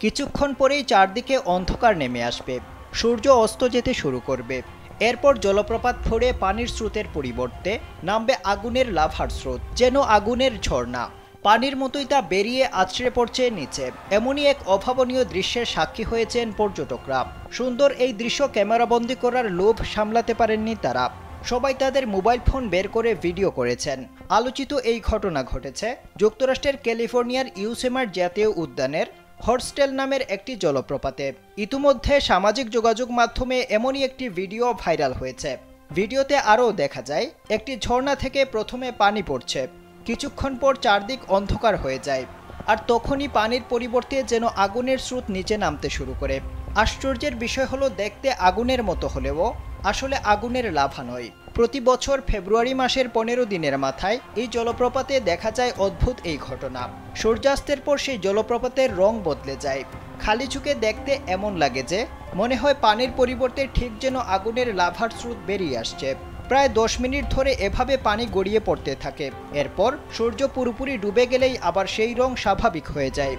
কিছুক্ষণ পরেই চারদিকে অন্ধকার নেমে আসবে, সূর্য অস্ত যেতে শুরু করবে। এরপর জলপ্রপাত ফুঁড়ে পানির স্রোতের পরিবর্তে নামবে আগুনের লাভার স্রোত, যেন আগুনের ঝর্ণা। পানির মতোই তা বেরিয়ে আছড়ে পড়ছে নিচে। এমনই এক অভাবনীয় দৃশ্যের সাক্ষী হয়েছেন পর্যটকরা। সুন্দর এই দৃশ্য ক্যামেরাবন্দি করার লোভ সামলাতে পারেননি তারা। সবাই তাদের মোবাইল ফোন বের করে ভিডিও করেছেন। আলোচিত এই ঘটনা ঘটেছে যুক্তরাষ্ট্রের ক্যালিফোর্নিয়ার ইউসেমার জাতীয় উদ্যানের হর্সটেল নামের একটি জলপ্রপাতে। ইতিমধ্যে সামাজিক যোগাযোগ মাধ্যমে এমনই একটি ভিডিও ভাইরাল হয়েছে। ভিডিওতে আরও দেখা যায় একটি ঝর্ণা থেকে প্রথমে পানি পড়ছে, কিছুক্ষণ পর চারদিক অন্ধকার হয়ে যায়, আর তখনই পানির পরিবর্তে যেন আগুনের স্রোত নিচে নামতে শুরু করে। আশ্চর্যের বিষয় হলো, দেখতে আগুনের মতো হলেও আসলে আগুনের লাভা নয়। প্রতি বছর ফেব্রুয়ারি মাসের 15 দিনের মাথায় এই জলপ্রপাতে দেখা যায় অদ্ভুত এই ঘটনা। সূর্যাস্তের পর সেই জলপ্রপাতের রং বদলে যায়। খালি চোখে দেখতে এমন লাগে যে মনে হয় পানির পরিবর্তে ঠিক যেন আগুনের লাভার স্রোত বেরিয়ে আসছে। প্রায় 10 মিনিট ধরে এভাবে পানি গড়িয়ে পড়তে থাকে। এরপর সূর্য পুরোপুরি ডুবে গেলেই আবার সেই রং স্বাভাবিক হয়ে যায়।